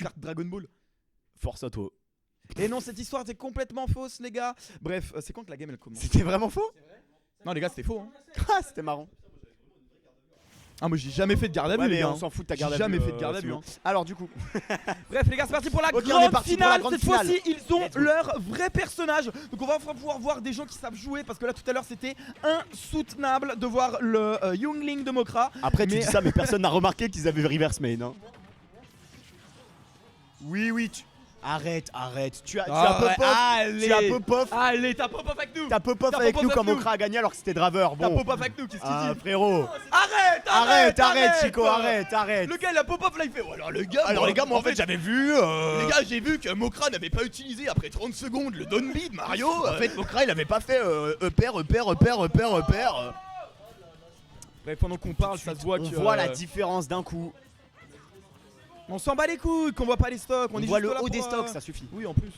carte Dragon Ball. Force à toi. Et non, cette histoire était complètement fausse, les gars. Bref, c'est quand que la game elle commence? C'était vraiment faux? Non, les gars, c'était faux. Hein. Ah, c'était marrant. Ah, moi j'ai jamais fait de garde à vue, Ouais, les mais gars. on s'en fout de ta garde à J'ai vue. jamais fait de garde à vue. Hein. Alors, du coup. Bref, les gars, c'est parti pour la Ok, on est grande parti pour finale. la grande Cette finale. fois-ci, ils ont Let's go. leur vrai personnage. Donc, on va enfin pouvoir voir des gens qui savent jouer. Parce que là, tout à l'heure, c'était insoutenable de voir le Youngling de Mokra. Après, tu Mais- dis ça, mais personne n'a remarqué qu'ils avaient reverse main. Hein. Oui, tu. Arrête. Tu as pop-off. Allez, Tu as pop-off. allez, t'as pop-off avec nous. T'as pop-off T'as avec pop-off nous avec quand nous. Mokra a gagné alors que c'était Draver. T'as Bon. pop-off avec nous, qu'est-ce qu'il dit? Frérot. Arrête, Chico, arrête. Le gars, il a pop-off là, il fait. Oh, alors, les gars, Alors, les gars, moi en fait, j'avais vu. Les gars, j'ai vu que Mokra n'avait pas utilisé après 30 secondes le down beat Mario. En fait, Mokra, il avait pas fait upper. Bref, pendant qu'on parle, ça se voit On que. voit la différence d'un coup. On s'en bat les couilles, qu'on voit pas les stocks. On est voit juste le là haut pour, des stocks, ça suffit. Oui, en plus.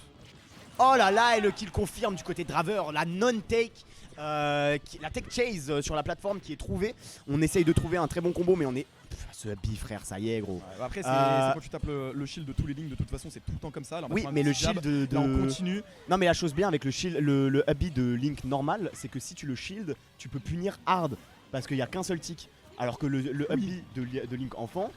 Oh là là, et le kill confirme du côté de Draver, la non-take, la tech chase sur la plateforme qui est trouvée. On essaye de trouver un très bon combo, mais on est. Ce bi frère, ça y est, gros. Ouais, après, c'est Euh, quand tu tapes le shield de tous les lignes, de toute façon, c'est tout le temps comme ça. Là, on va Oui, faire un mais le petit jab. shield de. Là, on continue. Non, mais la chose bien avec le shield, le habit de Link normal, c'est que si tu le shield, tu peux punir hard parce qu'il y a qu'un seul tick. Alors que le habit de Link enfant.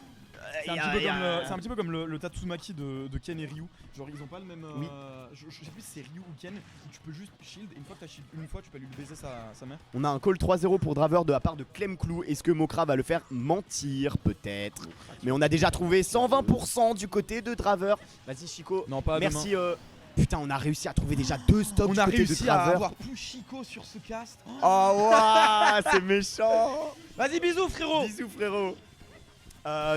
C'est un, un petit peu comme le Tatsumaki de Ken et Ryu. Genre, ils ont pas le même. Oui. Je sais plus si c'est Ryu ou Ken où tu peux juste shield. Et une fois que t'as shield une fois, tu peux lui baiser sa main. On a un call 3-0 pour Draver de la part de Clem Clou. Est-ce que Mokra va le faire mentir? Peut-être. Mais on a déjà trouvé 120% du côté de Draver. Vas-y, Chico. Non, pas Merci. Putain, on a réussi à trouver déjà 2 stocks On du a côté de réussi à Draver. avoir Pushiko sur ce cast. Oh, waouh, c'est méchant. Vas-y, bisous, frérot. Bisous, frérot.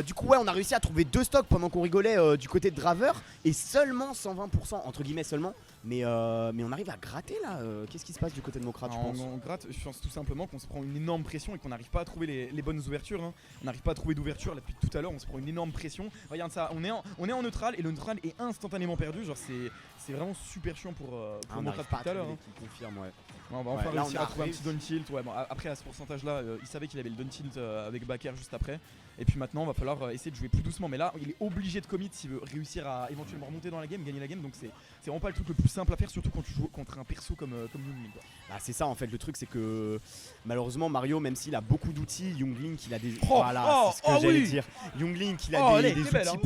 Du coup, ouais, on a réussi à trouver 2 stocks pendant qu'on rigolait du côté de Draver et seulement 120%, entre guillemets seulement. Mais on arrive à gratter là. Qu'est-ce qui se passe du côté de Mokra, tu penses? On gratte, je pense tout simplement qu'on se prend une énorme pression et qu'on n'arrive pas à trouver les bonnes ouvertures. Hein. On n'arrive pas à trouver d'ouverture là depuis tout à l'heure, on se prend une énorme pression. Regarde ça, on est en neutral et le neutral est instantanément perdu. Genre c'est vraiment super chiant pour On Mokra n'arrive pas depuis à tout à l'heure. trouver Hein. qui confirme, ouais. On va Ouais, enfin là, réussir on a à trouver un réussi. petit down tilt. Ouais, bon, après à ce pourcentage là, il savait qu'il avait le down tilt avec Baker juste après. Et puis maintenant, va falloir essayer de jouer plus doucement. Mais là, il est obligé de commit s'il veut réussir à éventuellement remonter dans la game, gagner la game. Donc c'est vraiment pas le truc le plus simple à faire, surtout quand tu joues contre un perso comme Youngling. Bah, c'est ça en fait, le truc c'est que malheureusement Mario, même s'il a beaucoup d'outils, Younglink il a des. Oh, Voilà, c'est ce que j'allais oui. dire. Younglink il a Oh, des elle était outils belle, hein.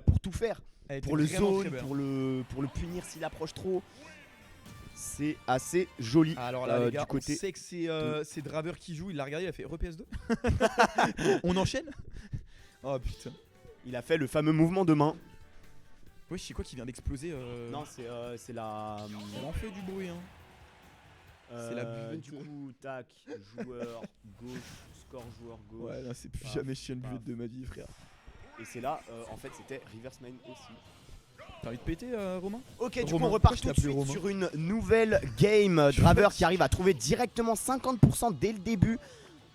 pour tout faire. Elle était Pour le vraiment très zone, belle. pour le punir s'il approche trop. C'est assez joli. Alors là, les gars, du côté. on sait que c'est Draver qui joue. Il l'a regardé, il a fait PS2. On enchaîne. Oh putain. Il a fait le fameux mouvement de main. Ouais, je sais quoi qui vient d'exploser. Non, c'est la. Elle en fait du bruit. Hein. C'est la buvette. Du coup, tac, joueur gauche, score joueur gauche. Ouais, là, c'est plus Paf, jamais chier une paf. buvette de ma vie, frère. Et c'est là, en fait, c'était reverse main aussi. T'as envie de péter, Romain? Ok, du coup, Romain. on repart Pourquoi tout je de t'ai appelé suite Romain sur une nouvelle game. Draver qui arrive à trouver directement 50% dès le début.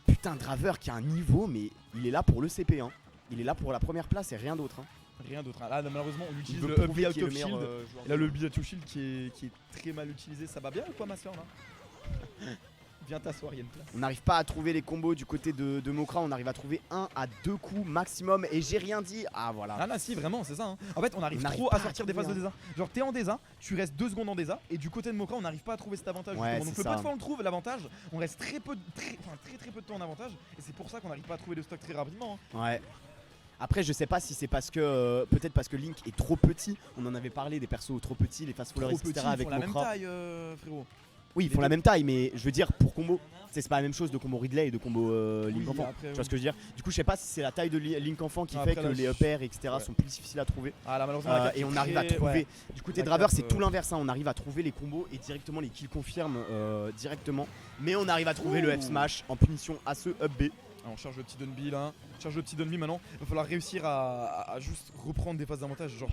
Putain, Draver qui a un niveau, mais il est là pour le CP. Hein. Il est là pour la première place et rien d'autre. Hein. Rien d'autre. Là, malheureusement, on Il utilise veut le prouver up qu'il est of le meilleur shield. joueur. Et là, le up of shield qui est très mal utilisé. Ça va bien ou quoi, ma soeur là? Viens t'asseoir, il y a une place. On n'arrive pas à trouver les combos du côté de Mokra. On arrive à trouver 1 à 2 coups maximum. Et j'ai rien dit. Ah voilà. Ah là si vraiment c'est ça hein. En fait on arrive On n'arrive trop pas à sortir des trouver, phases de désa. Genre t'es en désa, tu restes 2 secondes en désa et du côté de Mokra on n'arrive pas à trouver cet avantage Ouais, justement. Donc c'est le peu de ça. fois on le trouve l'avantage, on reste très peu de temps en avantage et c'est pour ça qu'on n'arrive pas à trouver le stock très rapidement. Hein. Ouais. Après, je sais pas si c'est parce que. Peut-être parce que Link est trop petit. On en avait parlé des persos trop petits, les fast followers, Trop etc. petits, ils avec font la même Mokra. taille frérot. Oui, ils Les font la deux. même taille, mais je veux dire, pour combo, c'est pas la même chose de combo Ridley et de combo Link Oui, enfant. après, Tu vois ce que je veux dire? Du coup, je sais pas si c'est la taille de Link enfant qui Ah, fait après, que là, les je- uppers, etc. ouais. sont plus difficiles à trouver. Ah là malheureusement la cap Et est on arrive à très- trouver. ouais. Du côté La Draver, cap, c'est tout l'inverse. Hein. On arrive à trouver les combos et directement les kills confirment directement. Mais on arrive à trouver le F smash en punition à ce up B. Ah, on charge le petit Dunby là, on charge le petit Dunby maintenant. Il va falloir réussir à juste reprendre des phases d'avantage, genre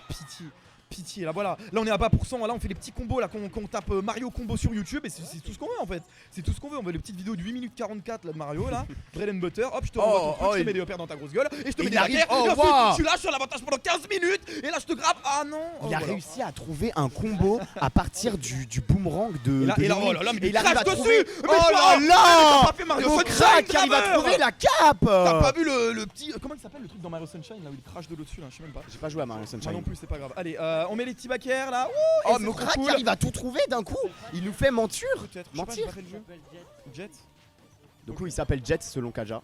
pitié. Là voilà, là on est à bas pourcent, là on fait les petits combos là qu'on tape Mario combo sur YouTube et c'est tout ce qu'on veut en fait. C'est tout ce qu'on veut, on veut les petites vidéos de 8 minutes 44 là de Mario là, bread and butter, hop je te renvoie ton truc, je te mets des repères dans ta grosse gueule et je te mets des arrive- arrières, oh, et ensuite wow. tu lâches sur l'avantage pendant 15 minutes et là je te grappe, ah non. Il a réussi à trouver un combo à partir du boomerang de. Et là, de et là, Link. oh là là, mais Et il arrive à crache trouver. dessus. Oh là là! T'as pas fait Mario Mokra Sunshine, qui arrive à Draver. trouver la cape. T'as pas vu le le petit. Comment il s'appelle le truc dans Mario Sunshine là où il crache de l'eau dessus là, je sais même pas. J'ai pas joué à Mario Moi Sunshine. non plus, c'est pas grave. Allez, on met les petits backers là. Ouh, Oh, et c'est Mokra trop qui cool. arrive à tout trouver d'un coup. Il nous fait mentir. Peut-être. Je sais pas, j'ai Mentir. pas fait le jeu. Jet. Du coup, il s'appelle Jet selon Kaja.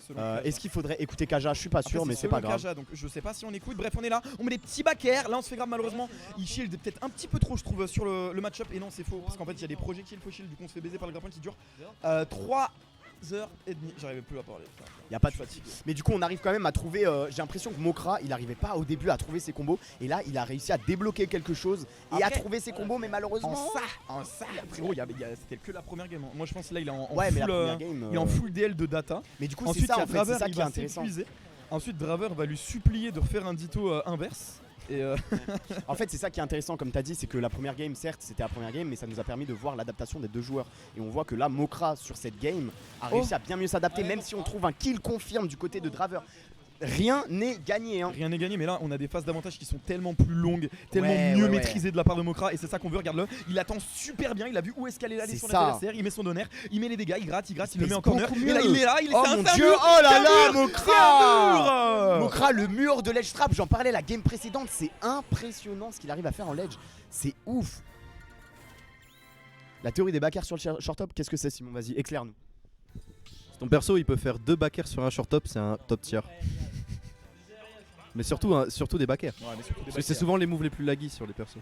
Selon Kaja. Est-ce qu'il faudrait écouter Kaja? Je suis pas Après, sûr, mais c'est pas selon grave. Kaja, donc je sais pas si on écoute. Bref, on est là. On met des petits backers. Là, on se fait grave malheureusement. Il shield peut-être un petit peu trop, je trouve, sur le match-up. Et non, c'est faux. Parce qu'en fait, il y a des projectiles faux shield. Du coup, on se fait baiser par le grappin qui dure 3 h 30. J'arrivais plus à parler. Y a pas de Je suis fatigué. Mais du coup, on arrive quand même à trouver. J'ai l'impression que Mokra, il arrivait pas au début à trouver ses combos. Et là, il a réussi à débloquer quelque chose et à Après, trouver ses combos. Mais malheureusement. En ça, frérot, c'était que la première game. Hein. Moi, je pense que là, il est en Ouais, mais la full, première game. il est en full DL de data. Mais du coup, c'est Ensuite, ça il y a en fait. Draver, C'est ça il qui est va intéressant. s'épuiser. Ensuite, Draver va lui supplier de refaire un ditto inverse. Et En fait, c'est ça qui est intéressant, comme tu as dit, c'est que la première game, certes, c'était la première game, mais ça nous a permis de voir l'adaptation des deux joueurs. Et on voit que là, Mokra, sur cette game, a réussi à bien mieux s'adapter, même si on trouve un kill confirme du côté de Draver. Rien n'est gagné, hein. rien n'est gagné, mais là on a des phases d'avantage qui sont tellement plus longues, tellement Ouais, mieux ouais, ouais. maîtrisées de la part de Mokra, et c'est ça qu'on veut. Regarde-le, il attend super bien, il a vu où est-ce qu'elle est allée C'est son ça. adversaire, il met son honneur, il met les dégâts, il gratte, il le pèse met en corner, beaucoup et là mieux. il est là, Oh c'est mon un dieu, mur, oh là c'est un là, mur, Mokra. c'est un mur. Mokra, le mur de ledge trap, j'en parlais la game précédente, c'est impressionnant ce qu'il arrive à faire en ledge, c'est ouf. La théorie des backers sur le short top, qu'est-ce que c'est, Simon? Vas-y, éclaire-nous. Ton perso il peut faire 2 backers sur un short top, c'est un top tier. Mais surtout, surtout des backers. Ouais, mais surtout des Parce que c'est backers. souvent les moves les plus laggy sur les persos.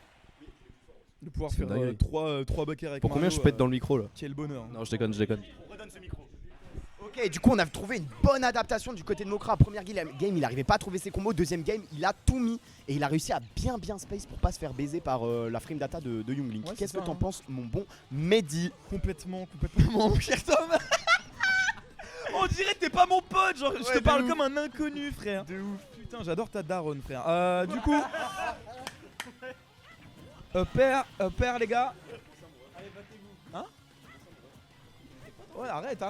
De pouvoir c'est faire une dinguerie. 3 backers avec Pour combien Mario, je pète dans le micro là? Quel bonheur. Non, je déconne, je déconne. Ok, du coup on a trouvé une bonne adaptation du côté de Mokra. Première game, il arrivait pas à trouver ses combos. Deuxième game, il a tout mis et il a réussi à bien space pour pas se faire baiser par la frame data de Younglink. Ouais, Qu'est-ce c'est que ça, t'en hein. penses, mon bon Mehdi? Complètement, mon cher Tom. On dirait que t'es pas mon pote, genre je te de parle ouf. comme un inconnu, frère. De ouf. Putain, j'adore ta daronne, frère. Du coup, père, les gars. Hein? Ouais, arrête.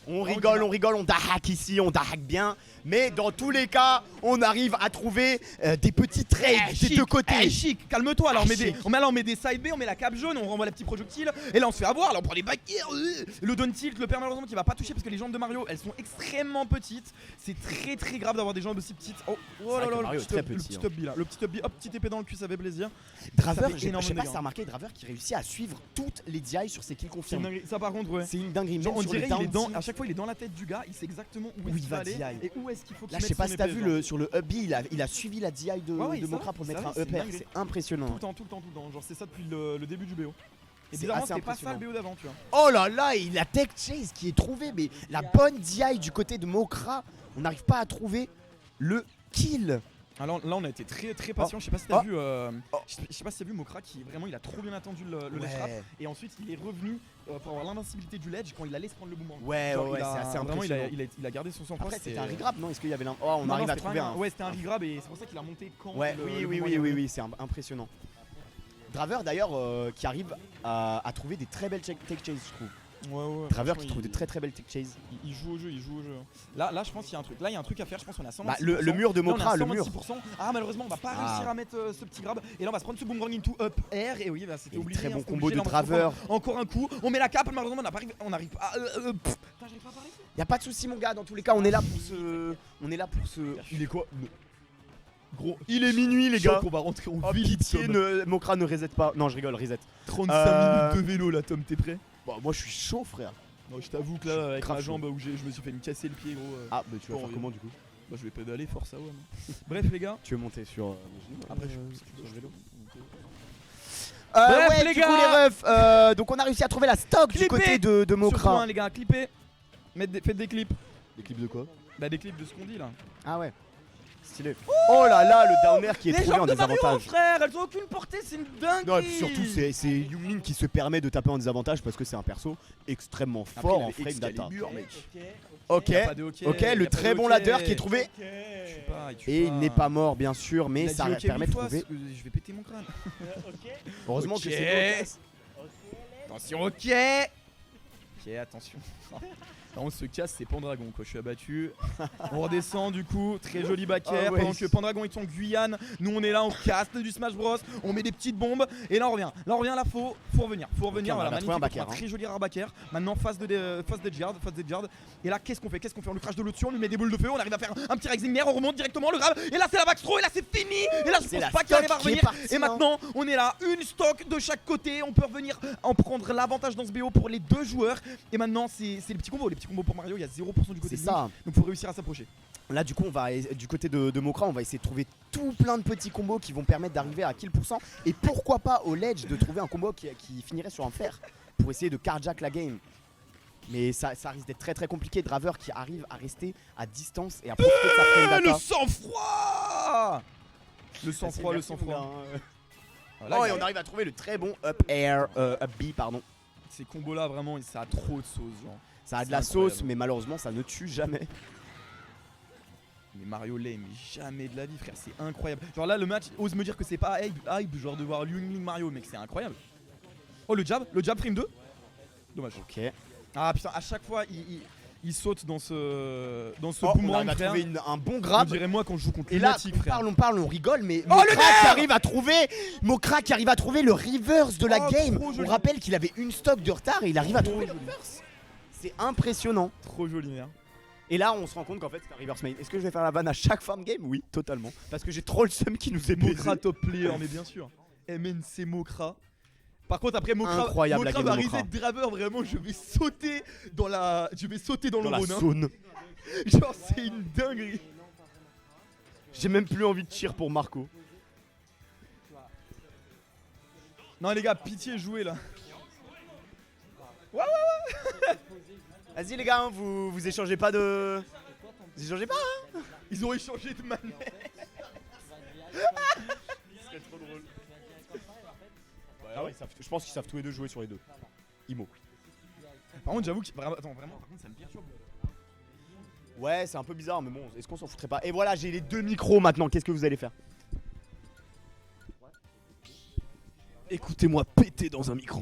On rigole, on dahack ici, on dahack bien. Mais dans tous les cas, on arrive à trouver des petits trades des deux côtés. Chic, calme-toi. Là, Chic. on met des side B, on met la cape jaune, on renvoie la petite projectile. Et là, on se fait avoir. Là, on prend les backers. Le down tilt, le père malheureusement qui va pas toucher parce que les jambes de Mario, elles sont extrêmement petites. C'est très grave d'avoir des jambes aussi petites. Oh vrai là que là, Mario le est très petit petit, up B là. Le petit up B, hop, petit épée dans le cul, ça fait plaisir. Draver, Ça fait je sais énormément pas de si t'as remarqué, Draver qui réussit à suivre toutes les DI sur ses kills C'est une confirmes. dinguerie. Ça, par contre, ouais. C'est une dinguerie. Genre, Même on sur le dirait il est down dans, tilt. à chaque fois il est dans la tête du gars, il sait exactement où Où il il va va aller DI. et où est-ce qu'il faut qu'il Là, mette je sais pas son si t'as épée, vu genre. sur le up B, il a suivi la DI de Ouais, de ça, Mokra pour ça, mettre un c'est une upper. dinguerie. C'est impressionnant. Tout le temps, genre c'est ça depuis le début du BO. Et C'est bizarrement assez c'était pas ça le impressionnant. BO d'avant, tu vois. Oh là là, et la tech chase qui est trouvée, mais la bonne DI du côté de Mokra, on n'arrive pas à trouver le kill. Alors là on a été très patient, je sais pas si t'as Oh. vu je sais pas si t'as vu Mokra qui vraiment il a trop bien attendu le ledge trap Ouais, et ensuite il est revenu pour avoir l'invincibilité du ledge quand il allait se prendre le boomerang. ouais, Genre, ouais, il a- c'est assez vraiment, impressionnant. il a gardé son sang-froid. Après, c'était un regrab, non? Est-ce qu'il y avait l'un? Oh, on Non, arrive non, à c'était pas trouver un- un. Ouais, c'était un regrab et c'est pour ça qu'il a monté quand Ouais, le oui, boomerang est revenu. c'est impressionnant. Draver d'ailleurs qui arrive à trouver des très belles tech chases, je trouve. Ouais, Draver franchement, qui trouve des très belles tech chases. il joue au jeu. Là je pense qu'il y a un truc. Là il y a un truc à faire, je pense qu'on a 126%. Bah, le mur de Là, on est à Mokra, le mur. 126%. Ah malheureusement on va pas Ah. réussir à mettre ce petit grab. Et là on va se prendre ce boomerang into up air. Et oui bah c'était Et obligé. très bon c'était combo obligé, de là, on va se Draver. prendre encore un coup. On met la cape, malheureusement on n'arrive pas. Putain j'arrive pas à parler. Y a pas de souci, mon gars. Dans tous les cas, on est là pour ce. Il est quoi? Gros, Il est minuit, les gars. on va rentrer en Oh, ville. pitié, Mokra ne reset pas. Non, je rigole, reset. 35 minutes de vélo là Tom, t'es prêt? Bon, moi je suis chaud, frère. Non je t'avoue que là avec grave ma chaud. jambe où je me suis fait me casser le pied gros. Ah, bah tu vas Bon, faire comment du coup? Bah je vais pédaler force à WAM. Bref les gars. Tu veux monter sur. Après je sur vélo. Bref, Ouais, les du gars. coup, les refs, donc on a réussi à trouver la stock du Clippez. côté de Surtout Mokra. hein, les gars, clippez. Faites des clips. Des clips de quoi? Bah des clips de ce qu'on dit là. Ah ouais. Stylé. Oh là là, le downer qui est Les trouvé en jambes de Mario, désavantage. frère, elles ont aucune portée, c'est une dinguerie. Non, et puis surtout, c'est Younglin qui se permet de taper en désavantage parce que c'est un perso extrêmement Après, fort il en avait frame data. Excalibur, mec. Ok, Y a pas de hockey, ok, y a le pas très de bon hockey. ladder qui est trouvé. Et Et il n'est pas mort, bien sûr, mais Il a ça dit ok permet 8 de fois, trouver. je vais péter mon crâne. Heureusement Ok. que c'est Lucas. Attention, ok. Ok, attention. Là, on se casse, c'est Pendragon quoi, je suis abattu. On redescend du coup, très joli backer. Ah ouais. Pendant que Pendragon est en Guyane, nous on est là, on caste du Smash Bros. On met des petites bombes et là on revient. Là faut revenir. Faut revenir, Ok, on voilà, va trouver un magnifique. backer, On a un très joli rare backer. Maintenant face d'Edgeguard. Et là qu'est-ce qu'on fait? On lui crache de l'eau dessus, on lui met des boules de feu, on arrive à faire un petit Rexing Nair, on remonte directement le grab. Et là c'est la backstro et là c'est fini. Et là je C'est pense la pas qu'il arrive à stock qui est revenir. partie, Et hein. maintenant on est là, une stock de chaque côté. On peut revenir en prendre l'avantage dans ce BO pour les deux joueurs. Et maintenant c'est les petits combos. Les petits combos pour Mario, il y a 0% du côté C'est de ça. Link, donc faut réussir à s'approcher. Là du coup on va du côté de Mokra, on va essayer de trouver tout plein de petits combos qui vont permettre d'arriver à kill %. Et pourquoi pas au ledge de trouver un combo qui finirait sur un fer pour essayer de carjack la game. Mais ça risque d'être très très compliqué. Draver qui arrive à rester à distance et à profiter de sa frame Le data. sang-froid. Le sang-froid. Voilà, Oh il y et a- on arrive à trouver le très bon up air, up B pardon. Ces combos là vraiment ça a trop de sauce genre. Ça a de C'est la incroyable. sauce mais malheureusement ça ne tue jamais. Mais Mario Lay, mais jamais de la vie frère, c'est incroyable. Genre là le match, ose me dire que c'est pas hype genre de voir Liu Ling Mario, mec c'est incroyable. Oh le jab frame 2. Dommage. Ok. Ah putain, à chaque fois il saute dans ce Oh, on boomerang arrive à frère. trouver un bon On grab. dirait moi quand je joue contre Et là, Lunatic frère. on parle, on rigole, mais Oh, le Mokra nerf qui arrive à trouver le reverse de la Oh, game. trop On joli. rappelle qu'il avait une stock de retard et il arrive à Trop trouver le joli. reverse. C'est impressionnant. Trop joli merde. Et là, on se rend compte qu'en fait, c'est un reverse main. Est-ce que je vais faire la vanne à chaque fin de game? Oui, totalement. Parce que j'ai trop le seum qui nous est baisé. Mokra top player, mais bien sûr. MNC Mokra. Par contre après Mokra, Incroyable, la Mokra game va de Mokra. reset Draver, vraiment je vais sauter dans la. Je vais sauter dans, dans le la Rhône. hein. zone. Genre c'est une dinguerie. J'ai même plus envie de cheer pour Marco. Non les gars, pitié jouez là. Vas-y les gars, hein, vous échangez pas de... Vous échangez pas hein? Ils ont échangé de manette. Ah ouais, je pense qu'ils savent tous les deux jouer sur les deux. Imo. Par contre j'avoue que vraiment, attends vraiment par contre ça me perturbe. Ouais, c'est un peu bizarre, mais bon, est-ce qu'on s'en foutrait pas? Et voilà, j'ai les deux micros maintenant, qu'est-ce que vous allez faire? Écoutez-moi péter dans un micro.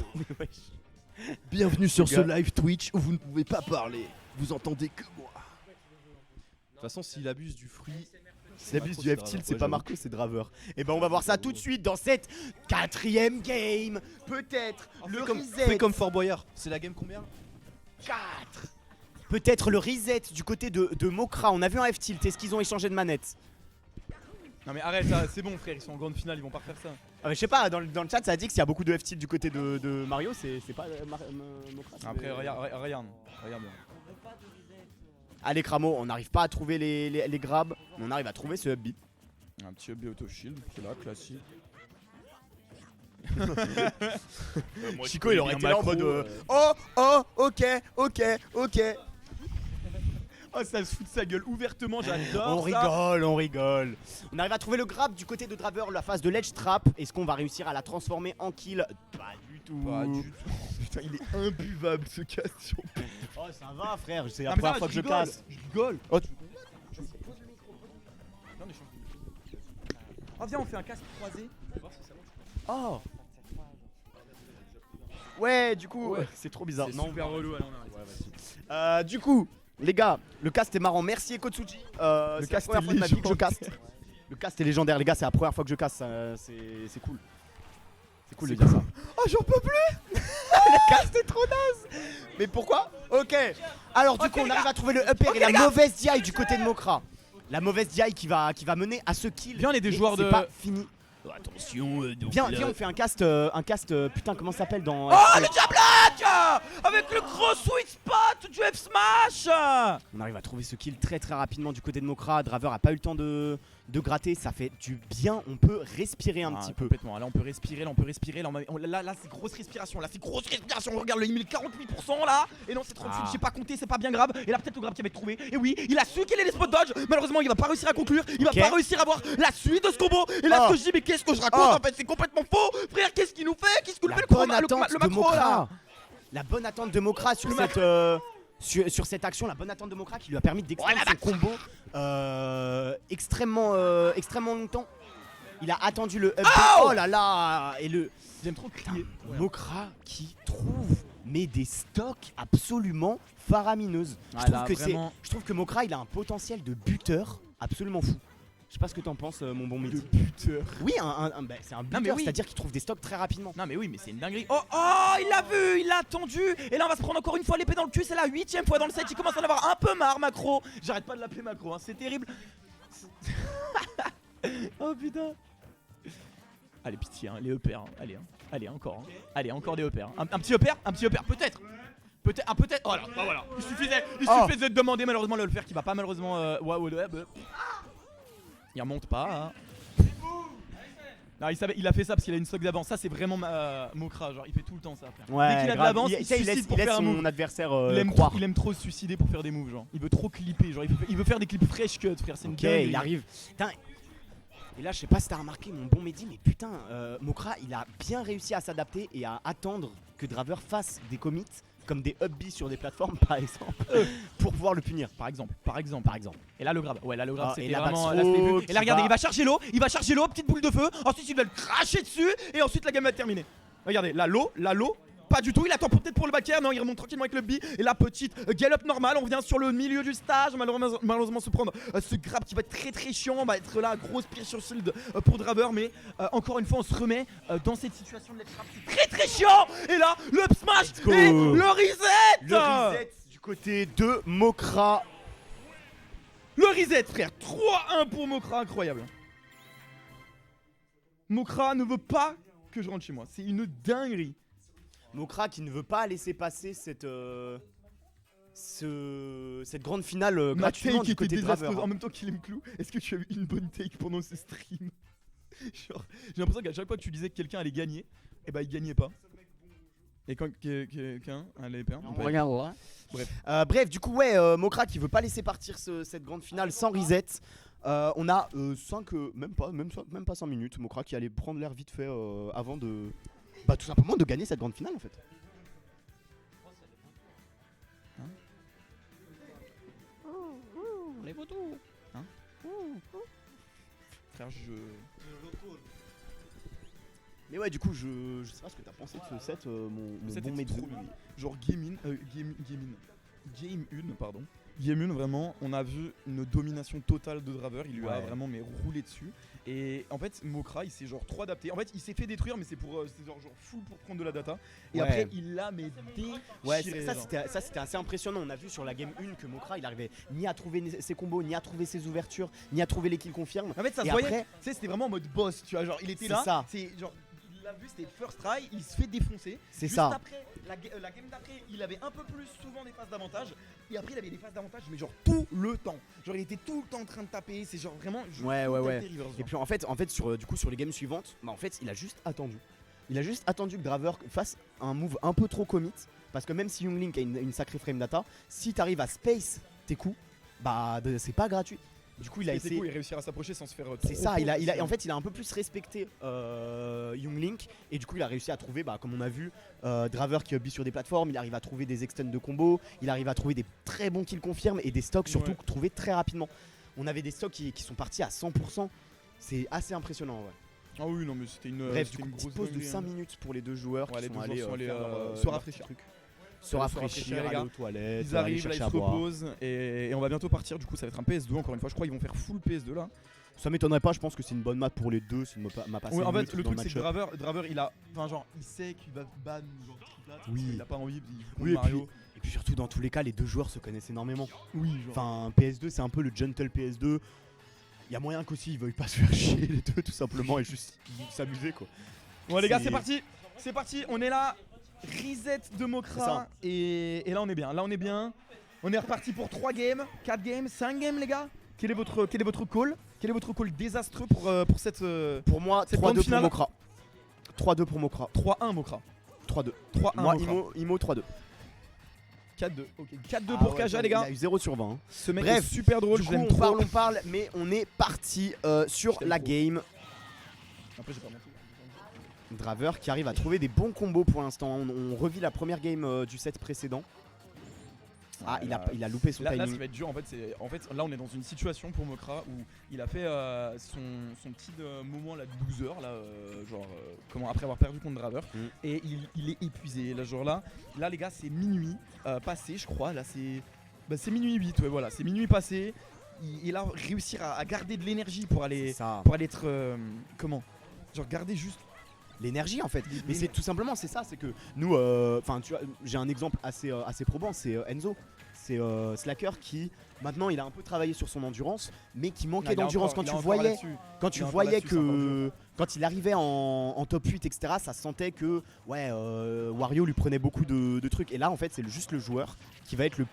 Bienvenue sur ce live Twitch où vous ne pouvez pas parler. Vous entendez que moi. De toute façon, s'il abuse du fruit, S'il abuse du F-tilt, c'est pas Marco, c'est Draver. Et ben on va voir ça tout de suite dans cette 4ème game. Peut-être le reset. Fais comme Fort Boyard. C'est la game combien? 4. Peut-être le reset du côté de Mokra. On a vu un F-tilt, est-ce qu'ils ont échangé de manette? Non mais arrête, ça, c'est bon frère, ils sont en grande finale, ils vont pas refaire ça. Ah mais je sais pas, dans le chat ça a dit que s'il y a beaucoup de F-tilt du côté de Mario, c'est pas Mokra. c'est- Après regarde bien. Allez Cramo, on n'arrive pas à trouver les grabs, mais on arrive à trouver ce up B. Un petit up auto shield, c'est là, classique. Chico il aurait été là en mode oh ok. Oh ça se fout de sa gueule ouvertement, j'adore On ça. rigole. On arrive à trouver le grab du côté de Draver, la phase de ledge trap. Est-ce qu'on va réussir à la transformer en kill? Pas du tout. Pas du tout. Putain il est imbuvable ce casse. Oh ça va frère, c'est Ah, la mais première ça, fois que je rigole, casse. Je rigole. Oh, Oh viens on fait un casque croisé. Oh. Ouais du coup, Ouais. c'est trop bizarre. C'est Non, super relou, allez, on arrête. du coup, les gars, le cast est marrant. Merci Ekotsuji. C'est cast la première est fois de ma vie que je légendaire. caste. Le cast est légendaire, les gars. C'est la première fois que je casse. C'est cool. C'est cool de dire ça. Oh j'en peux plus. Le cast est trop naze. Mais pourquoi? Ok. Alors du coup, on arrive à trouver le up air et la mauvaise DI du côté de Mokra. La mauvaise DI qui va mener à ce kill. Viens, on est des Mais joueurs c'est de- pas fini. attention. Viens, on fait un cast, putain, comment ça s'appelle dans. Oh le Diablac avec le gros sweet spot du F Smash. On arrive à trouver ce kill très rapidement du côté de Mokra. Draver a pas eu le temps de gratter, ça fait du bien. On peut respirer un petit peu. Complètement. Là on peut respirer, là c'est grosse respiration, on regarde le 48% là. Et non c'est 38, Ah. j'ai pas compté, c'est pas bien grave. Et là peut-être le grab qui va être trouvé. Et oui, il a su qu'il est les spot dodge. Malheureusement il va pas réussir à conclure, il Ok. va pas réussir à voir la suite de ce combo. Et là Oh. ce que je dis, mais qu'est-ce que je raconte Oh. en fait, c'est complètement faux. Frère, qu'est-ce qu'il nous fait? Qu'est-ce qu'il nous La fait bonne attente le de macro là? Mokra. La bonne attente de Mokra sur Le cette sur cette action, la bonne attente de Mokra qui lui a permis d'extendre son combo extrêmement longtemps. Il a attendu le up. Oh là là. Et le J'aime trop crier. Mokra qui trouve mais des stocks absolument faramineuses. Ah, je, là, trouve que vraiment- je trouve que Mokra il a un potentiel de buteur absolument fou. Je sais pas ce que t'en penses, mon bon Mehdi. buteur. Oui, bah, c'est un mais buteur, oui. c'est-à-dire qu'il trouve des stocks très rapidement. Non mais oui, mais c'est une dinguerie. Oh, il l'a vu, il l'a attendu. Et là on va se prendre encore une fois l'épée dans le cul. C'est la 8ème fois dans le set. Il commence à en avoir un peu marre, Macro. J'arrête pas de l'appeler Macro, hein. C'est terrible. Oh putain. Allez, pitié, hein, les EPR. Hein. Allez, hein. Allez, encore. Hein. Allez, encore des EPR. Un petit EPR, peut-être. Peut-être. Oh là, bah voilà. Il suffisait de demander. Malheureusement, le faire qui va pas malheureusement. Il remonte pas. Hein. Non, il a fait ça parce qu'il a une stock d'avance. Ça, c'est vraiment Mokra. Genre, il fait tout le temps ça. Dès qu'il a de l'avance, il se suicide pour faire un move. son adversaire Il aime trop se suicider pour faire des moves. Genre, il veut trop clipper. Genre, il veut faire des clips fresh cut, frère. C'est une Ok, dinguerie. il arrive. Putain. Et là, je sais pas si t'as remarqué, mon bon Mehdi, mais putain, Mokra, il a bien réussi à s'adapter et à attendre que Draver fasse des commits comme des up B sur des plateformes, par exemple, pour pouvoir le punir. Par exemple. Et là le grab, c'était et la vraiment. backstroke Là, c'était vu. Et qui là regardez, va- il va charger l'eau, petite boule de feu. Ensuite il va le cracher dessus et ensuite la game va être terminée. Regardez, là l'eau, pas du tout. Il attend peut-être pour le back air, non, il remonte tranquillement avec le B. Et la petite gallop normale, on vient sur le milieu du stage. Malheureusement se prendre ce grab qui va être très très chiant. On va être là, grosse pire sur shield pour Draver. Mais encore une fois, on se remet dans cette situation de let's trap. C'est très très chiant. Et là, le up smash Let's go. et le reset. Le reset du côté de Mokra. Le reset, frère. 3-1 pour Mokra, incroyable. Mokra ne veut pas que je rentre chez moi. C'est une dinguerie. Mokra qui ne veut pas laisser passer cette grande finale Ma gratuitement take du était côté de Draver. désastreuse. En même temps qu'il me clou, est-ce que tu as eu une bonne take pendant ce stream? Genre, j'ai l'impression qu'à chaque fois que tu disais que quelqu'un allait gagner, et bah il gagnait pas. Et quand quelqu'un allait perdre, On regarde là. Bref, du coup, ouais, Mokra qui veut pas laisser partir cette grande finale sans reset. On a 5, même pas 5 minutes. Mokra qui allait prendre l'air vite fait avant de. Bah, tout simplement de gagner cette grande finale en fait. les photos. Hein frère, Mais ouais, du coup, je sais pas ce que t'as pensé de ce set, mon Le set bon était Mehdi. trop bien. Genre Game 1, pardon. Game 1, vraiment, on a vu une domination totale de Draver. Il lui a Ouais. vraiment roulé dessus. Et en fait, Mokra, il s'est genre trop adapté. En fait, il s'est fait détruire, mais c'est pour c'est genre full pour prendre de la data. Et Ouais. après, il l'a mais Ouais, déchiré, ça genre. c'était assez impressionnant. On a vu sur la game 1 que Mokra il arrivait ni à trouver ses combos, ni à trouver ses ouvertures, ni à trouver les kills confirmes. En fait, ça se Et voyait. après- Tu sais, c'était vraiment en mode boss. Tu vois, genre, il était C'est là. ça. C'est genre. Il l'a vu, c'était first try, il se fait défoncer. C'est Juste ça. après, la game d'après, il avait un peu plus souvent des phases d'avantage. Et après, il avait des phases d'avantage, mais genre tout le temps. Genre, il était tout le temps en train de taper. C'est genre vraiment. Ouais. total reverse, Et genre. puis en fait sur les games suivantes, bah en fait il a juste attendu. Il a juste attendu que Draver fasse un move un peu trop commit. Parce que même si Younglink a une sacrée frame data, si t'arrives à space tes coups, bah c'est pas gratuit. Du coup il a Et c'est essayé. cool, il réussir à s'approcher sans se faire. C'est trop ça, fort, en fait il a un peu plus respecté Younglink et du coup il a réussi à trouver, bah, comme on a vu, Draver qui hubby sur des plateformes, il arrive à trouver des extends de combos, il arrive à trouver des très bons kills confirmes et des stocks surtout Ouais. trouvés très rapidement. On avait des stocks qui sont partis à 100%, c'est assez impressionnant ouais. Ah oui, non, mais c'était une. Bref, c'était du coup, une petite grosse pause de dinguerie, 5 hein. minutes pour les deux joueurs Ouais, qui les sont deux allés joueurs sont allés, faire, se rafraîchir. se rafraîchir, les aller gars. aux toilettes, Ils aller arrivent, là, ils chercher se à boire. reposent et on va bientôt partir. Du coup, ça va être un PS2 encore une fois. Je crois qu'ils vont faire full PS2 là. Ça m'étonnerait pas, je pense que c'est une bonne map pour les deux, c'est une map assez Ouais, en fait, neutre le dans truc c'est que match-up. Draver, il a. Enfin, genre, il sait qu'il va ban genre triplate. Oui. Il a pas envie. Oui, et Mario. Et puis surtout dans tous les cas, les deux joueurs se connaissent énormément. Oui, genre. Enfin, PS2 c'est un peu le gentle PS2. Il y a moyen qu'aussi ils veuillent pas se faire chier les deux tout simplement et juste s'amuser quoi. Bon, les gars, c'est- c'est parti. C'est parti. On est là. Reset de C'est Mokra. ça. Et là, on est bien. Là, on est bien. On est reparti pour 3 games, 4 games, 5 games, les gars. Quel est votre call? Quel est votre call désastreux pour cette. Pour moi, Cette 3-2 grande pour finale. Mokra. 3-2 pour Mokra. 3-1 Mokra. 3-2. 3-1 Moi, Mokra. Imo 3-2. 4-2. Ok. 4-2 Ah pour ouais, Kaja, les Il gars. a eu 0 sur 20. Hein. Ce mec Bref, est super drôle. Du Je coup, l'aime on trop. parle, mais on est parti sur Je l'aime la trop. game. Après, j'ai pas menti. Draver qui arrive à trouver des bons combos pour l'instant. On revit la première game du set précédent. Ah, il a loupé son Là, ce timing. qui va être dur, en fait, là, on est dans une situation pour Mokra où il a fait son petit moment là de 12 heures, là, comment après avoir perdu contre Draver, et il est épuisé. Là, là, les gars, c'est minuit passé, je crois. Là, c'est minuit 8, ouais, voilà, c'est minuit passé. Il a réussi à garder de l'énergie pour aller être comment, genre garder juste l'énergie en fait. Mais c'est tout simplement c'est ça, c'est que nous, enfin tu vois, j'ai un exemple assez probant, c'est Enzo. C'est Slacker qui maintenant il a un peu travaillé sur son endurance, mais qui manquait d'endurance quand tu voyais que quand il arrivait en top 8 etc. Ça se sentait que ouais Wario lui prenait beaucoup de trucs. Et là en fait c'est juste le joueur qui va être le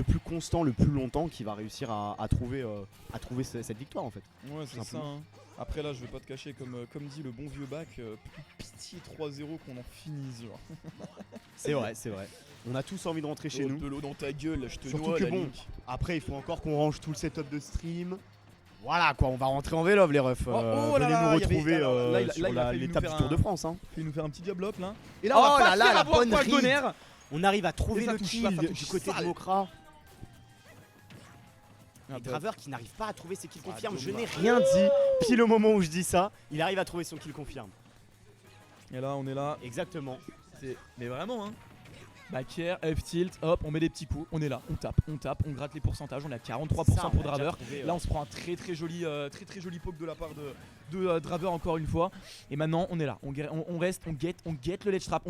plus constant, le plus longtemps, qui va réussir à trouver cette victoire en fait. Ouais, c'est ça. Hein. Après là, je vais pas te cacher, comme dit le bon vieux bac, pitié 3-0 qu'on en finisse. Genre. C'est vrai. On a tous envie de rentrer chez nous. De l'eau dans ta gueule, là, je te Surtout noie. que bon, après il faut encore qu'on range tout le setup de stream. Voilà quoi, on va rentrer en vélo les refs. Venez nous retrouver sur l'étape du Tour de France. Hein. Il va nous faire un petit diablop là. Et là, on va la bonne ride. On arrive à trouver le kill du côté de Mokra. Et Draver qui n'arrive pas à trouver ses kills confirmes. Je n'ai rien dit. Pile au moment où je dis ça, il arrive à trouver son kill confirme. Et là, on est là. Exactement. Mais vraiment, hein. Back air, F-tilt, hop, on met des petits coups, on est là, on tape, on gratte les pourcentages, on est à 43% pour Draver. Là on se prend un très joli poke de la part de Draver encore une fois. Et maintenant on est là, on reste, on guette le ledge trap,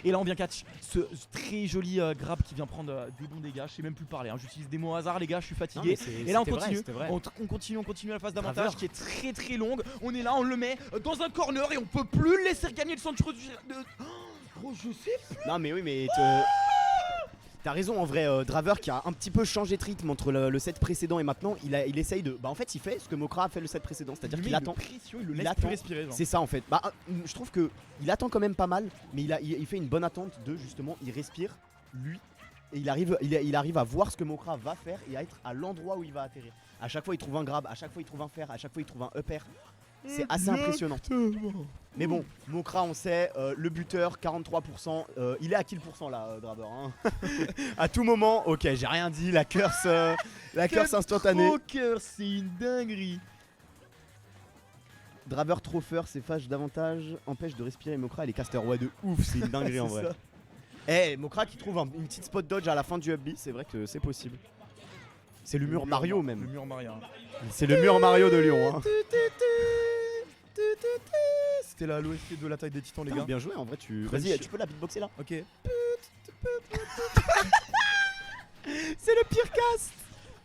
et là on vient catch ce très joli grab qui vient prendre des bons dégâts. Je sais même plus parler, hein. J'utilise des mots au hasard les gars, je suis fatigué. Et là on continue la phase d'avantage qui est très longue. On est là, on le met dans un corner et on peut plus le laisser gagner le centre de... Oh, je sais plus. Non mais oui mais t'as raison en vrai, Draver qui a un petit peu changé de rythme entre le set précédent et maintenant, il essaye de... Bah en fait il fait ce que Mokra a fait le set précédent, c'est-à-dire qu'il attend. Il le laisse plus respirer. C'est ça en fait. Bah je trouve que il attend quand même pas mal, mais il fait une bonne attente de justement, il respire, lui, et il arrive à voir ce que Mokra va faire et à être à l'endroit où il va atterrir. À chaque fois il trouve un grab, à chaque fois il trouve un fer, à chaque fois il trouve un upper. C'est assez impressionnant. Mais bon, Mokra on sait, le buteur 43%, il est à kill % là Draver hein. À tout moment, ok j'ai rien dit, la curse instantanée. C'est une dinguerie. Draver trop fort, ses phages davantage empêche de respirer Mokra et les casters. Ouais de ouf, c'est une dinguerie en vrai. Eh Mokra qui trouve une petite spot dodge à la fin du up B, c'est vrai que c'est possible. C'est le mur Mario même. Le mur Mario. C'est le mur Mario de Lyon hein. C'était là l'OST de la taille des titans les gars. Bien joué en vrai, vas-y tu peux la beatboxer là. Ok. C'est le pire cast.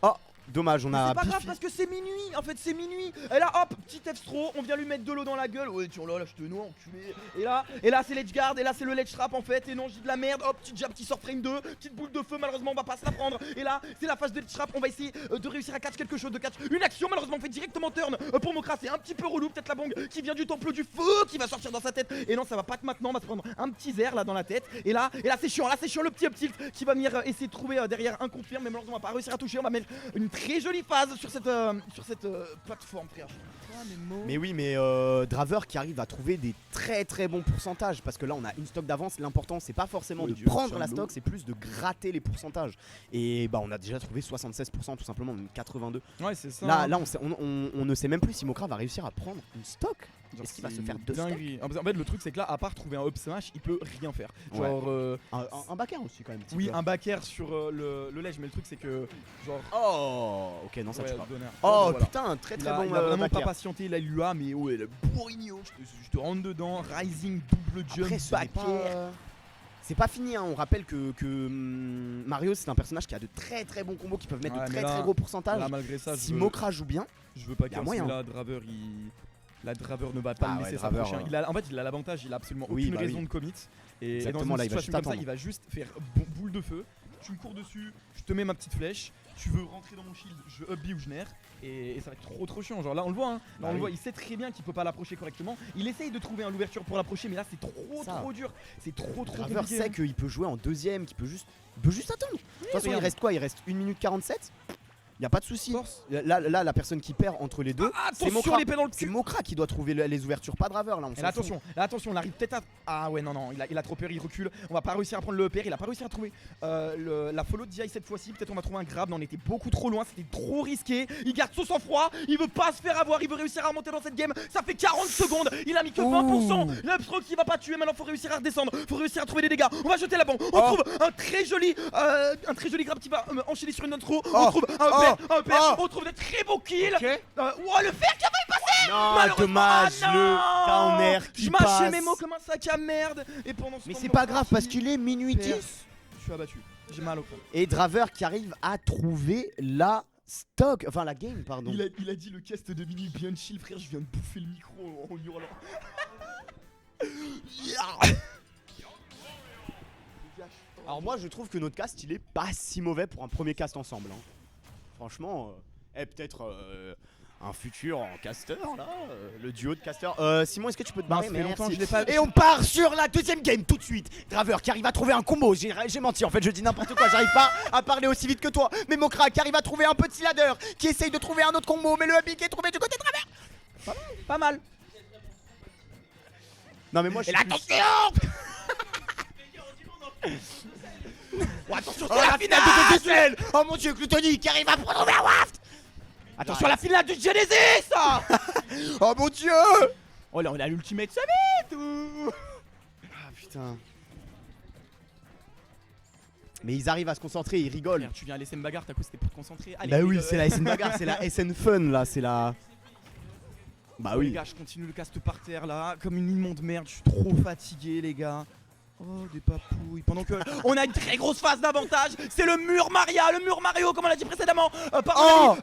Oh dommage, on a. C'est pas grave parce que c'est minuit, en fait c'est minuit. Et là hop, petit F-stro, on vient lui mettre de l'eau dans la gueule. Ouais tiens là je te noie enculé. Et là c'est l'edge guard, et là c'est le ledge trap en fait. Et non je dis de la merde, hop petit jab qui sort frame 2, petite boule de feu, malheureusement on va pas se la prendre. Et là c'est la phase de ledge trap, on va essayer de réussir à catch quelque chose, de catch une action, malheureusement on fait directement turn pour Mokra, c'est un petit peu relou, peut-être la bang qui vient du temple du feu qui va sortir dans sa tête. Et non ça va pas être maintenant, on va se prendre un petit zère là dans la tête. Et là c'est chiant, le petit up tilt qui va venir essayer de trouver derrière un confirme, mais malheureusement on va pas réussir à toucher, on va mettre une très jolie phase sur cette plateforme frère. Mais oui mais Draver qui arrive à trouver des très bons pourcentages, parce que là on a une stock d'avance, l'important c'est pas forcément de prendre la stock, c'est plus de gratter les pourcentages. Et bah on a déjà trouvé 76% tout simplement, même 82. Ouais c'est ça. Là on ne sait même plus si Mokra va réussir à prendre une stock. Est-ce qu'il va se faire deux stocks? En fait le truc c'est que là à part trouver un up smash il peut rien faire. Genre un back air aussi quand même. Oui un back air sur le ledge, mais le truc c'est que genre... Oh ok non ça tue pas. Oh voilà. Putain très bon. Il a vraiment pas patienté, là il lui a mais ouais le bourrigno, je te rentre dedans, rising, double jump, back air. C'est pas fini hein. On rappelle que Mario c'est un personnage qui a de très bons combos qui peuvent mettre de très gros pourcentages. Là malgré ça si Mokra joue bien, je veux pas qu'il y ait là Draver la Draver ne va pas le laisser s'approcher. En fait il a l'avantage, il a absolument aucune raison de commit. Et dans une situation comme ça il va juste faire boule de feu. Tu me cours dessus, je te mets ma petite flèche, tu veux rentrer dans mon shield, je up B ou je nair, et ça va être trop chiant. Genre là on le voit, hein. Là, on le voit, il sait très bien qu'il peut pas l'approcher correctement. Il essaye de trouver l'ouverture pour l'approcher, mais là c'est trop dur. C'est trop Draver compliqué. sait qu'il peut jouer en deuxième, qu'il peut juste attendre. De toute façon il reste quoi? Il reste 1 minute 47. Y a pas de souci. Force. Là, la personne qui perd entre les deux, c'est Attention, Mokra. les pets dans le C'est cul. Mokra qui doit trouver les ouvertures, pas Draver là. On Et s'en là, fout. attention, on arrive peut-être à. Ah ouais, non, il a trop peur, il recule. On va pas réussir à prendre le EPR, il a pas réussi à trouver la follow de DI cette fois-ci. Peut-être on va trouver un grab, mais on était beaucoup trop loin, c'était trop risqué. Il garde son sang-froid, il veut pas se faire avoir, il veut réussir à remonter dans cette game. Ça fait 40 secondes, il a mis que 20%. L'Upstroke qui va pas tuer, maintenant faut réussir à redescendre, faut réussir à trouver des dégâts. On va jeter la bombe, on trouve un très joli grab qui va enchaîner sur une autre roue. On trouve un EPR, on trouve des très beaux kills. Oh, le fer qui a failli passer. Non, Malheureusement, dommage, ah non. le downer qui Je mâchais passe. mes mots comme un sac à merde. Et pendant ce Mais temps, c'est mon pas grave parti parce qu'il est minuit perd. 10. Je suis abattu, j'ai mal au crâne. Et Draver qui arrive à trouver la stock, enfin la game, pardon. Il a dit le cast de Mini bien chill, frère. Je viens de bouffer le micro en hurlant. Alors moi je trouve que notre cast il est pas si mauvais pour un premier cast ensemble. Hein. Franchement, peut-être un futur en caster là, le duo de casters. Simon, est-ce que tu peux te barrer? Ça fait longtemps que Merci. je l'ai pas. Et on part sur la deuxième game tout de suite. Draver qui arrive à trouver un combo. J'ai menti en fait, je dis n'importe quoi. J'arrive pas à parler aussi vite que toi. Mais Mokra qui arrive à trouver un petit ladder, qui essaye de trouver un autre combo. Mais le Happy qui est trouvé du côté de Draver. Pas mal. Non mais moi je suis plus- Oh, attention Oh la finale de DDCL. Oh mon dieu, Gluttony qui arrive à prendre un waft. Attention à la finale du Genesis. Oh mon dieu. Oh là on a l'ultimate summit ou... Ah putain. Mais ils arrivent à se concentrer, ils rigolent. Merde, tu viens à l'SM bagarre, t'as coup c'était pour te concentrer. Allez, Bah les oui, gars, c'est la SN bagarre, c'est la SN fun là, c'est la. Bah Oh, les oui. gars, je continue le cast par terre là, comme une immonde merde, je suis trop fatigué les gars. Oh des papouilles. Pendant que on a une très grosse phase d'avantage, c'est le mur Mario comme on l'a dit précédemment. Oh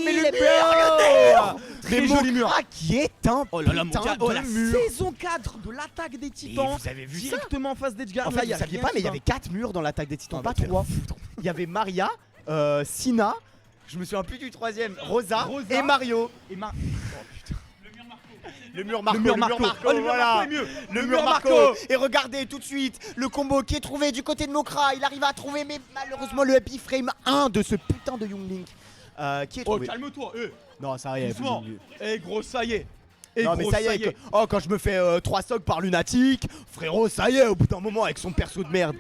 mais le mur Très joli mur. Qui est un Oh là là mon putain gars, de oh la mur. saison 4 de l'attaque des titans. vous avez vu ça? Directement en face d'Edgeguard. En fait, vous saviez pas, mais il y avait 4 murs dans l'attaque des titans, pas 3. Il y avait Maria, Sina, je me souviens plus du troisième, Rosa et Mario. Et ma... Le mur Marco, Le mur Marco. Oh, le mur voilà. Marco est mieux. Le mur Marco. Et regardez tout de suite le combo qui est trouvé du côté de Mokra. Il arrive à trouver, mais malheureusement le happy frame 1 de ce putain de Young Link qui est Oh trouvé. calme-toi, Non, ça y est. doucement. Eh gros ça y est. Eh Non mais gros, ça y est, oh quand je me fais 3 stocks par lunatique, frérot ça y est au bout d'un moment avec son perso de merde.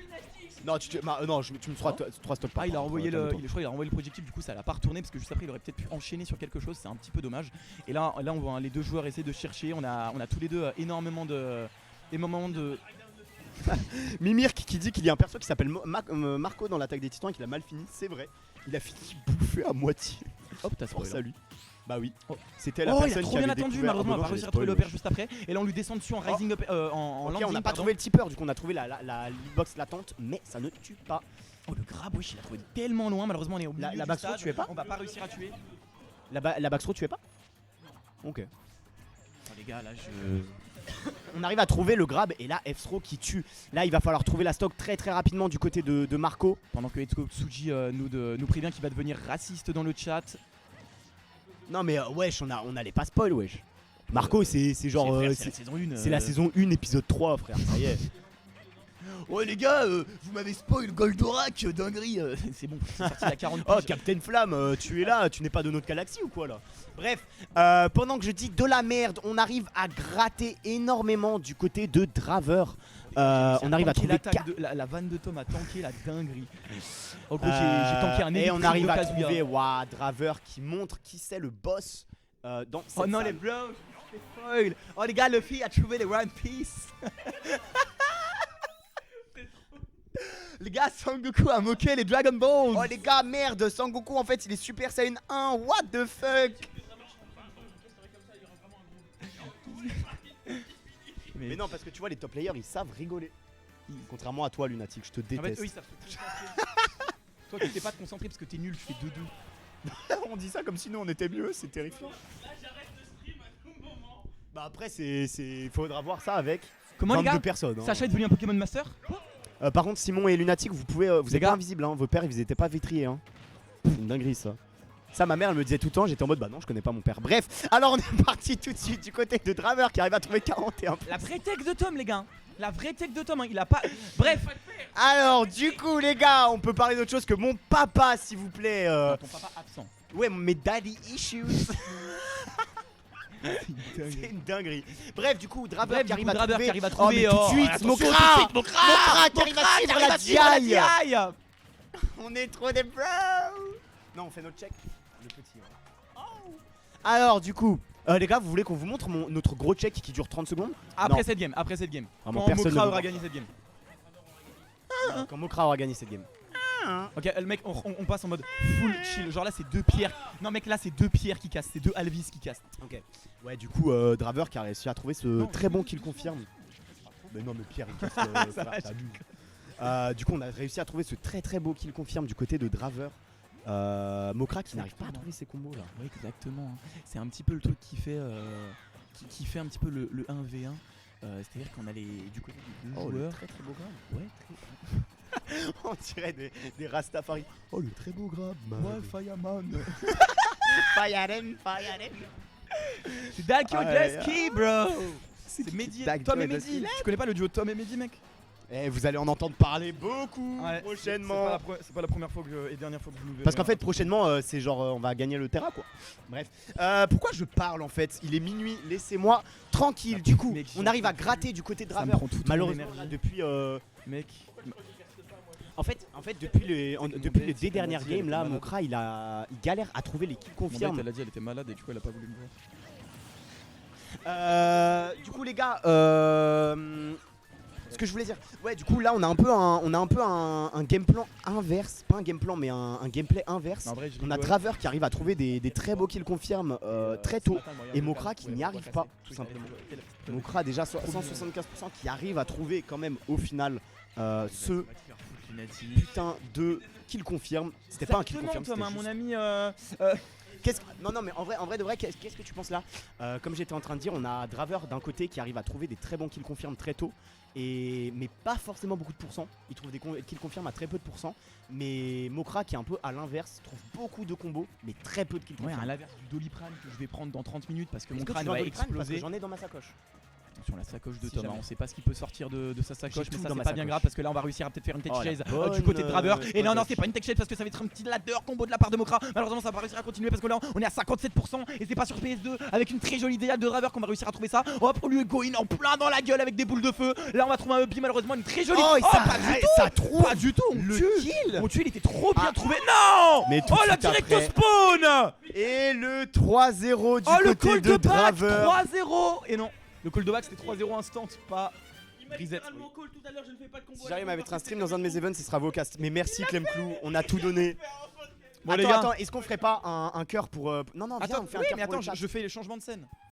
Non tu me feras 3 stocks par Ah il a envoyé le, calme-toi. je crois il a envoyé le projectile, du coup ça l'a pas retourné parce que juste après il aurait peut-être pu enchaîner sur quelque chose, c'est un petit peu dommage. Et là on voit les deux joueurs essayer de chercher, on a tous les deux énormément de Mimir qui dit qu'il y a un perso qui s'appelle Marco dans l'attaque des titans et qu'il a mal fini, c'est vrai. Il a fini bouffé à moitié. Hop t'as Pour spoil. ça lui. Bah oui. Oh. C'était la Oh il a personne trop qui bien avait attendu, découvert. malheureusement on Ah, va pas bah réussir à non, trouver j'ai le père spoilé, juste après. Et là on lui descend dessus en rising up en Ok, landing. on n'a pas pardon. trouvé le tipper, du coup on a trouvé la hitbox latente, mais ça ne tue pas. Oh le grab wesh il a trouvé tellement loin, malheureusement on est au milieu La du backthrow, stade. tu es pas On va pas réussir à tuer. La backthrow, tu es pas? Ok. Oh, les gars là je... On arrive à trouver le grab et là F-throw qui tue. Là il va falloir trouver la stock très très rapidement du côté de Marco. Pendant que Etsuko Tsuji nous prévient qu'il va devenir raciste dans le chat. Non mais wesh, on allait pas spoil wesh. Marco c'est genre Frère, c'est la saison 1. c'est la saison 1 épisode 3 frère, ça y est. Ouais les gars, vous m'avez spoil Goldorak, dinguerie. C'est bon, c'est sorti à 40 Oh piges. Captain Flamme, tu es là, tu n'es pas de notre galaxie ou quoi là? Bref, pendant que je dis de la merde, on arrive à gratter énormément du côté de Draver. On arrive à trouver la vanne de Tom a tanké la dinguerie. En gros j'ai tanké un et on électrique arrive de à Kazuya. trouver Draver qui montre qui c'est le boss dans cette Oh non salle. les bros, je fais spoil. Oh les gars, Luffy a trouvé les One Piece. Les gars, Sangoku a moqué les Dragon Balls. Oh les gars, merde, Sangoku en fait il est Super Saiyan 1, what the fuck? Mais non, parce que tu vois, les top players ils savent rigoler. Contrairement à toi, Lunatic, je te En fait, déteste. eux, ils savent se concentrer. Toi qui sais pas te concentrer parce que t'es nul, je fais 2-2. On dit ça comme si nous on était mieux, c'est terrifiant. Bah après, faudra voir ça avec Comment les 22 gars, personnes. hein. Sacha est devenu un Pokémon Master? Par contre, Simon et Lunatic, vous pouvez, vous Les êtes gars. pas invisibles, hein. Vos pères ils étaient pas vétriers. Hein. C'est une dinguerie ça. Ça, ma mère elle me disait tout le temps, j'étais en mode bah non, je connais pas mon père. Bref, alors on est parti tout de suite du côté de Draver qui arrive à trouver 41. La vraie tech de Tom les gars. La vraie tech de Tom, hein, il a pas. Bref. Alors, du coup, les gars, on peut parler d'autre chose que mon papa, s'il vous plaît. Ton papa absent. Ouais, mes daddy issues. C'est une dinguerie. Bref, du coup, Draver qui arrive à trouver. Oh, mais tout de suite, Mokra qui arrive à suivre la DI. On est trop des bros. Non, on fait notre check. Le petit. Alors, du coup, les gars, vous voulez qu'on vous montre notre gros check qui dure 30 secondes? Après cette game. Vraiment, Quand personne Mokra ne aura veut. gagné cette game. Quand Mokra aura gagné cette game. Ok, le mec, on passe en mode full chill. Genre là, c'est 2 pierres. Non, mec, là, c'est 2 pierres qui cassent. C'est 2 Alvis qui cassent. Ok. Ouais, du coup, Draver qui a réussi à trouver ce très bon kill confirme. Mais non, mais Pierre, il casse. Du coup, on a réussi à trouver ce très beau kill confirme du côté de Draver. Mokra qui n'arrive pas à trouver ses combos là. Ouais, exactement. C'est un petit peu le truc qui fait, qui fait un petit peu le 1v1. C'est-à-dire qu'on a du côté des deux joueurs. Très beau grab. Ouais, On dirait des Rastafari. Oh, le très beau grab. Ouais, Fireman. Fireman. C'est Dakio Ah, Gleski, bro. C'est Mehdi, Tom et Mehdi. Tu connais pas le duo Tom et Mehdi, mec? Vous allez en entendre parler beaucoup Ouais, prochainement. C'est pas la première fois et dernière fois que vous nous verrez. Parce qu'en fait, prochainement, c'est genre on va gagner le Terra quoi. Bref. Pourquoi je parle en fait? Il est minuit, laissez-moi tranquille. Du coup, mec, on arrive à gratter du côté de Ça me Draver. prend toute mon Malheureusement, énergie. là, depuis. Mec. En fait, depuis les deux dernières games là, Mokra il galère à trouver les kills confirmes. Elle a dit elle était malade et du coup elle a pas voulu me voir. Du coup les gars, ce que je voulais dire, ouais du coup là on a un peu un game plan inverse, pas un game plan mais un gameplay inverse. En vrai, On a Draver qui arrive à trouver des très beaux kills confirmes très tôt et Mokra qui n'y arrive pas tout simplement. Mokra déjà 175% qui arrive à trouver quand même au final ce putain de kill confirme. C'était pas un kill confirme, c'était mon juste... ami. Non mais en vrai de vrai qu'est-ce que tu penses là? Comme j'étais en train de dire, on a Draver d'un côté qui arrive à trouver des très bons kills confirmes très tôt mais pas forcément beaucoup de pourcents. Il trouve des kills confirmes à très peu de pourcents. Mais Mokra qui est un peu à l'inverse trouve beaucoup de combos mais très peu de kills Ouais, confirmes. à l'inverse du Doliprane que je vais prendre dans 30 minutes parce que mon Est-ce que crâne tu veux un va Doliprane? Parce que exploser. j'en ai dans ma sacoche. Sur la sacoche de Si Tom, jamais. on sait pas ce qui peut sortir de sa sacoche, J'ai mais tout ça dans c'est ma pas bien sacoche. grave parce que là on va réussir à peut-être faire une tech Oh, la chase bonne, du côté de Draver. Et non, sacoche. c'est pas une tech chase parce que ça va être un petit ladder combo de la part de Mokra. Malheureusement, ça va pas réussir à continuer parce que là on est à 57% et c'est pas sur PS2 avec une très jolie DA de Draver qu'on va réussir à trouver ça. Hop, on lui go in en plein dans la gueule avec des boules de feu. Là on va trouver un Ubi, malheureusement une très jolie. Oh, et ça, pas du tout. ça trouve Pas du tout, on le tue. kill. On tue, il était trop bien Ah. trouvé. Non. Mais tout Oh de la suite direct après. au spawn. Et le 3-0 du Oh le côté call de de back Draver. 3-0. Et non, le call de back c'était 3-0 instant, pas reset. Si j'arrive à mettre un stream dans un de mes events, ce sera Vocast. Mais merci Clem Clou, on a tout donné. Bon les gars. Attends, est-ce qu'on ferait pas un cœur pour. Non, viens, Attends, on fait un oui, cœur mais pour attends, le chat. je fais les changements de scène.